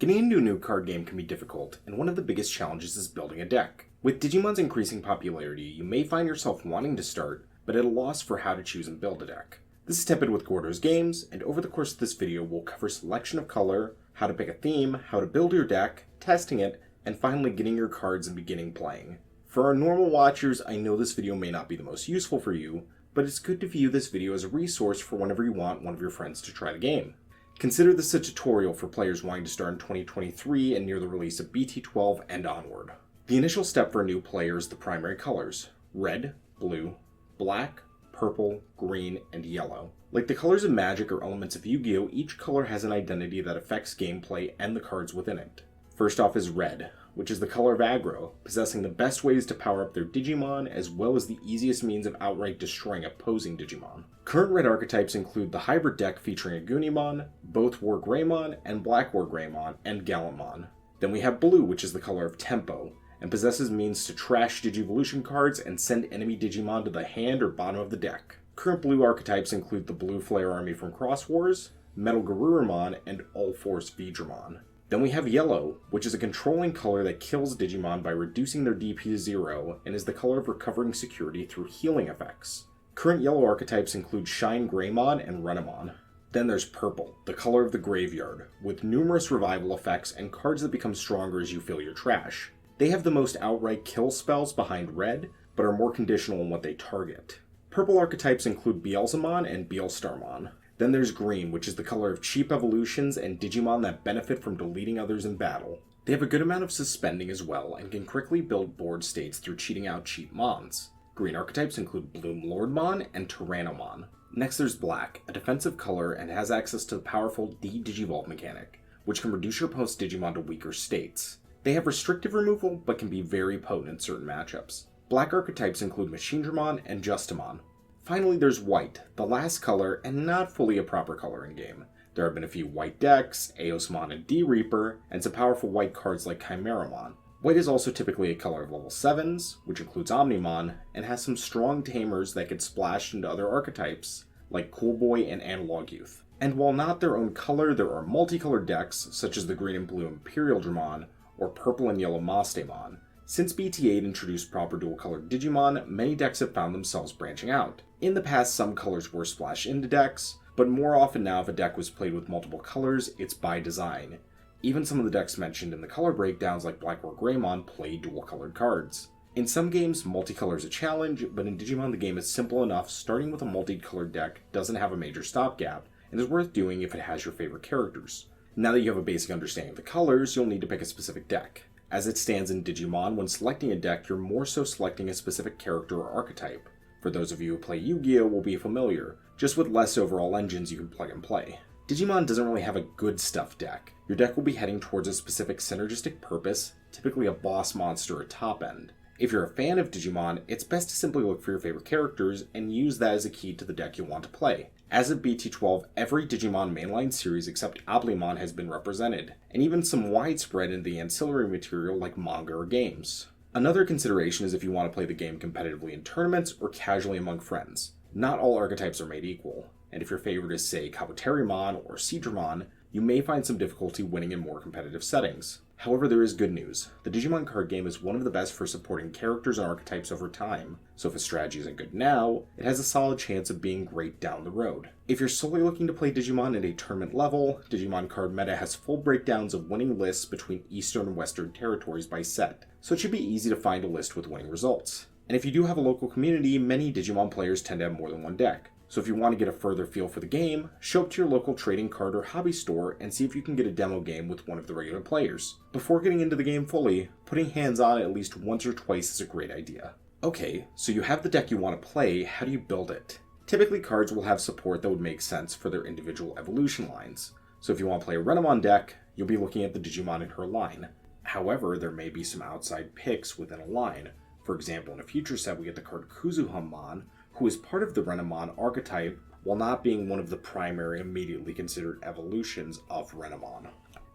Getting into a new card game can be difficult, and one of the biggest challenges is building a deck. With Digimon's increasing popularity, you may find yourself wanting to start, but at a loss for how to choose and build a deck. This is Tepid with Gordo's Games, and over the course of this video we'll cover selection of color, how to pick a theme, how to build your deck, testing it, and finally getting your cards and beginning playing. For our normal watchers, I know this video may not be the most useful for you, but it's good to view this video as a resource for whenever you want one of your friends to try the game. Consider this a tutorial for players wanting to start in 2023 and near the release of BT12 and onward. The initial step for a new player is the primary colors: red, blue, black, purple, green, and yellow. Like the colors of Magic or elements of Yu-Gi-Oh!, each color has an identity that affects gameplay and the cards within it. First off is red, which is the color of aggro, possessing the best ways to power up their Digimon as well as the easiest means of outright destroying opposing Digimon. Current red archetypes include the hybrid deck featuring a Gunimon, both War Greymon and Black War Greymon, and Gallantmon. Then we have blue, which is the color of tempo, and possesses means to trash Digivolution cards and send enemy Digimon to the hand or bottom of the deck. Current blue archetypes include the Blue Flare Army from Cross Wars, Metal Garurumon, and All Force Vidramon. Then we have yellow, which is a controlling color that kills Digimon by reducing their DP to 0 and is the color of recovering security through healing effects. Current yellow archetypes include Shine Greymon and Renamon. Then there's purple, the color of the graveyard, with numerous revival effects and cards that become stronger as you fill your trash. They have the most outright kill spells behind red, but are more conditional in what they target. Purple archetypes include Beelzemon and Beelstarmon. Then there's green, which is the color of cheap evolutions and Digimon that benefit from deleting others in battle. They have a good amount of suspending as well, and can quickly build board states through cheating out cheap mons. Green archetypes include Bloom Lordmon and Tyrannomon. Next there's black, a defensive color, and has access to the powerful D-Digivolve mechanic, which can reduce your opponent's Digimon to weaker states. They have restrictive removal, but can be very potent in certain matchups. Black archetypes include Machinedramon and Justamon. Finally, there's white, the last color, and not fully a proper color in game. There have been a few white decks, Eosmon and D-Reaper, and some powerful white cards like Chimeramon. White is also typically a color of level 7s, which includes Omnimon, and has some strong tamers that get splashed into other archetypes, like Coolboy and Analog Youth. And while not their own color, there are multicolored decks, such as the green and blue Imperial Dramon, or purple and yellow Mastemon. Since BT8 introduced proper dual-colored Digimon, many decks have found themselves branching out. In the past, some colors were splashed into decks, but more often now if a deck was played with multiple colors, it's by design. Even some of the decks mentioned in the color breakdowns like Black War Greymon play dual-colored cards. In some games, multicolor is a challenge, but in Digimon the game is simple enough. Starting with a multicolored deck doesn't have a major stopgap, and is worth doing if it has your favorite characters. Now that you have a basic understanding of the colors, you'll need to pick a specific deck. As it stands in Digimon, when selecting a deck, you're more so selecting a specific character or archetype. For those of you who play Yu-Gi-Oh! Will be familiar, just with less overall engines you can plug and play. Digimon doesn't really have a good stuff deck. Your deck will be heading towards a specific synergistic purpose, typically a boss monster or top end. If you're a fan of Digimon, it's best to simply look for your favorite characters and use that as a key to the deck you want to play. As of BT12, every Digimon mainline series except Ablimon has been represented, and even some widespread in the ancillary material like manga or games. Another consideration is if you want to play the game competitively in tournaments or casually among friends. Not all archetypes are made equal, and if your favorite is say Kabuterimon or Seadramon, you may find some difficulty winning in more competitive settings. However, there is good news. The Digimon card game is one of the best for supporting characters and archetypes over time, so if a strategy isn't good now, it has a solid chance of being great down the road. If you're solely looking to play Digimon at a tournament level, Digimon card meta has full breakdowns of winning lists between Eastern and Western territories by set, so it should be easy to find a list with winning results. And if you do have a local community, many Digimon players tend to have more than one deck. So if you want to get a further feel for the game, show up to your local trading card or hobby store and see if you can get a demo game with one of the regular players. Before getting into the game fully, putting hands on it at least once or twice is a great idea. Okay, so you have the deck you want to play, how do you build it? Typically cards will have support that would make sense for their individual evolution lines. So if you want to play a Renamon deck, you'll be looking at the Digimon in her line. However, there may be some outside picks within a line. For example, in a future set we get the card Kuzuhamon, who is part of the Renamon archetype while not being one of the primary immediately considered evolutions of Renamon.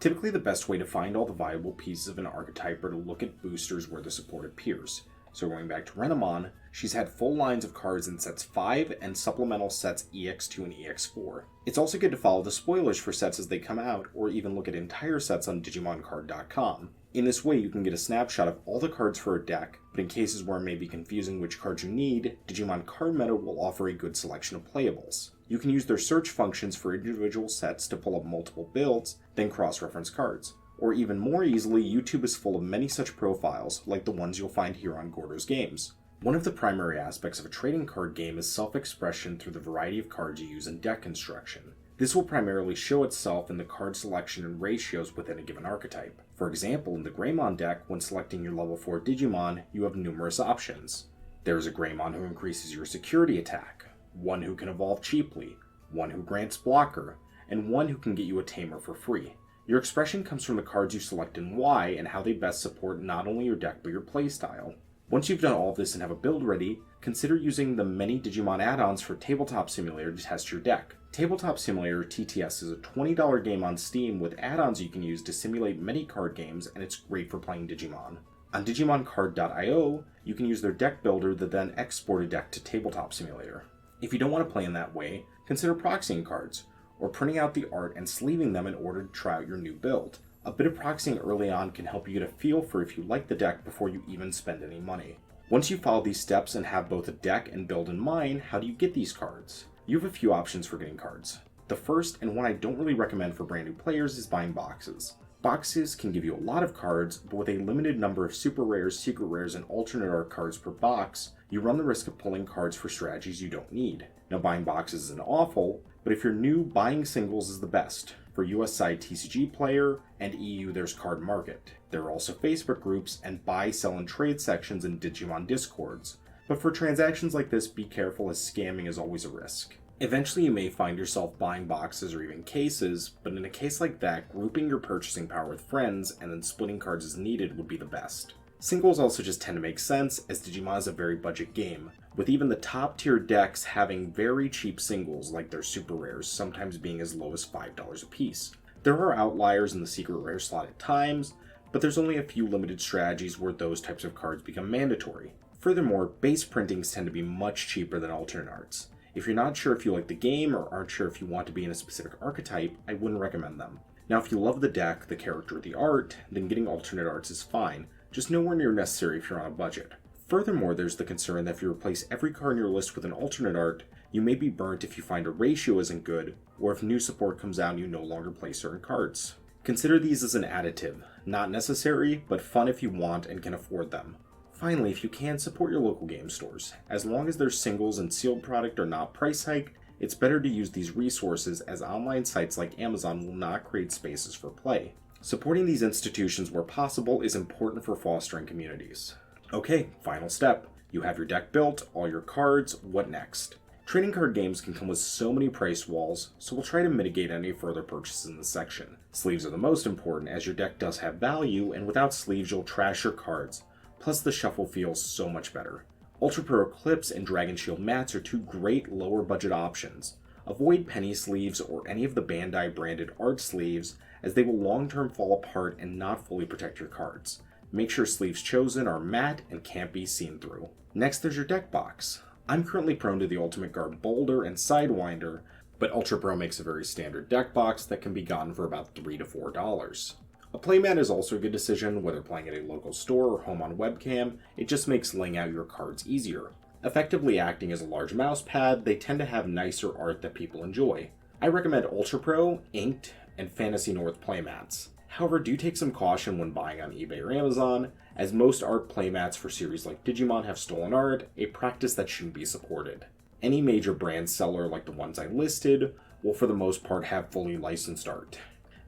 Typically the best way to find all the viable pieces of an archetype are to look at boosters where the support appears. So going back to Renamon, She's had full lines of cards in sets 5 and supplemental sets EX2 and EX4. It's also good to follow the spoilers for sets as they come out, or even look at entire sets on DigimonCard.com. In this way, you can get a snapshot of all the cards for a deck, but in cases where it may be confusing which cards you need, Digimon Card Meta will offer a good selection of playables. You can use their search functions for individual sets to pull up multiple builds, then cross-reference cards. Or even more easily, YouTube is full of many such profiles, like the ones you'll find here on Gordo's Games. One of the primary aspects of a trading card game is self-expression through the variety of cards you use in deck construction. This will primarily show itself in the card selection and ratios within a given archetype. For example, in the Greymon deck, when selecting your level 4 Digimon, you have numerous options. There is a Greymon who increases your security attack, one who can evolve cheaply, one who grants blocker, and one who can get you a tamer for free. Your expression comes from the cards you select and why, and how they best support not only your deck but your playstyle. Once you've done all of this and have a build ready, consider using the many Digimon add-ons for Tabletop Simulator to test your deck. Tabletop Simulator TTS is a $20 game on Steam with add-ons you can use to simulate many card games, and it's great for playing Digimon. On DigimonCard.io, you can use their deck builder that then export a deck to Tabletop Simulator. If you don't want to play in that way, consider proxying cards, or printing out the art and sleeving them in order to try out your new build. A bit of proxying early on can help you get a feel for if you like the deck before you even spend any money. Once you follow these steps and have both a deck and build in mind, how do you get these cards? You have a few options for getting cards. The first, and one I don't really recommend for brand new players, is buying boxes. Boxes can give you a lot of cards, but with a limited number of super rares, secret rares, and alternate art cards per box, you run the risk of pulling cards for strategies you don't need. Now, buying boxes isn't awful, but if you're new, buying singles is the best. For US side TCG Player and EU, there's Card Market. There are also Facebook groups and buy, sell, and trade sections in Digimon Discords. But for transactions like this, be careful as scamming is always a risk. Eventually you may find yourself buying boxes or even cases, but in a case like that, grouping your purchasing power with friends and then splitting cards as needed would be the best. Singles also just tend to make sense, as Digimon is a very budget game, with even the top tier decks having very cheap singles like their super rares, sometimes being as low as $5 a piece. There are outliers in the secret rare slot at times, but there's only a few limited strategies where those types of cards become mandatory. Furthermore, base printings tend to be much cheaper than alternate arts. If you're not sure if you like the game or aren't sure if you want to be in a specific archetype, I wouldn't recommend them. Now, if you love the deck, the character, or the art, then getting alternate arts is fine, just nowhere near necessary if you're on a budget. Furthermore, there's the concern that if you replace every card in your list with an alternate art, you may be burnt if you find a ratio isn't good, or if new support comes out and you no longer play certain cards. Consider these as an additive, not necessary, but fun if you want and can afford them. Finally, if you can, support your local game stores. As long as their singles and sealed product are not price hiked, it's better to use these resources, as online sites like Amazon will not create spaces for play. Supporting these institutions where possible is important for fostering communities. Okay, final step. You have your deck built, all your cards, what next? Trading card games can come with so many price walls, so we'll try to mitigate any further purchases in this section. Sleeves are the most important, as your deck does have value, and without sleeves you'll trash your cards. Plus the shuffle feels so much better. Ultra Pro Clips and Dragon Shield mats are two great lower budget options. Avoid penny sleeves or any of the Bandai branded art sleeves, as they will long term fall apart and not fully protect your cards. Make sure sleeves chosen are matte and can't be seen through. Next, there's your deck box. I'm currently prone to the Ultimate Guard Boulder and Sidewinder, but Ultra Pro makes a very standard deck box that can be gotten for about $3 to $4. A playmat is also a good decision, whether playing at a local store or home on webcam. It just makes laying out your cards easier. Effectively acting as a large mouse pad, they tend to have nicer art that people enjoy. I recommend Ultra Pro, Inked, and Fantasy North playmats. However, do take some caution when buying on eBay or Amazon, as most art playmats for series like Digimon have stolen art, a practice that shouldn't be supported. Any major brand seller like the ones I listed will for the most part have fully licensed art.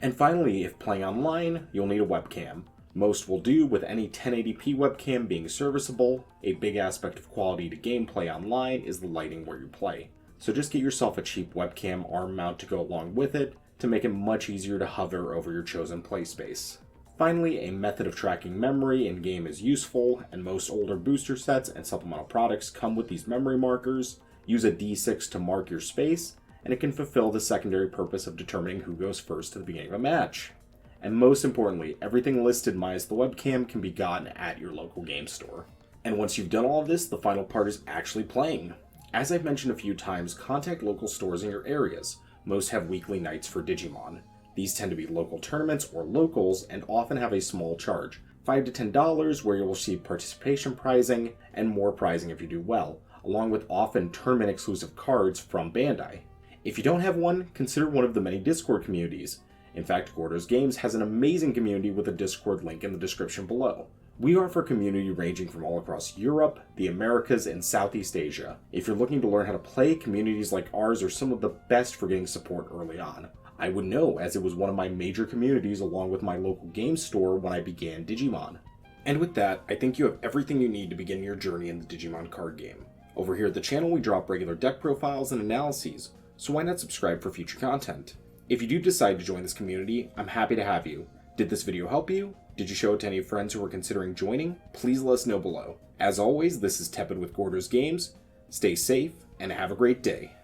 And finally, if playing online, you'll need a webcam. Most will do, with any 1080p webcam being serviceable. A big aspect of quality to gameplay online is the lighting where you play. So just get yourself a cheap webcam arm mount to go along with it, to make it much easier to hover over your chosen play space. Finally, a method of tracking memory in-game is useful, and most older booster sets and supplemental products come with these memory markers. Use a D6 to mark your space, and it can fulfill the secondary purpose of determining who goes first to the beginning of a match. And most importantly, everything listed minus the webcam can be gotten at your local game store. And once you've done all of this, the final part is actually playing. As I've mentioned a few times, contact local stores in your areas. Most have weekly nights for Digimon. These tend to be local tournaments or locals and often have a small charge, $5 to $10, where you'll receive participation prizing and more prizing if you do well, along with often tournament exclusive cards from Bandai. If you don't have one, consider one of the many Discord communities. In fact, Gordo's Games has an amazing community with a Discord link in the description below. We offer a community ranging from all across Europe, the Americas, and Southeast Asia. If you're looking to learn how to play, communities like ours are some of the best for getting support early on. I would know, as it was one of my major communities along with my local game store when I began Digimon. And with that, I think you have everything you need to begin your journey in the Digimon card game. Over here at the channel, we drop regular deck profiles and analyses, so why not subscribe for future content? If you do decide to join this community, I'm happy to have you. Did this video help you? Did you show it to any friends who are considering joining? Please let us know below. As always, this is Tepid with Gordo's Games. Stay safe, and have a great day.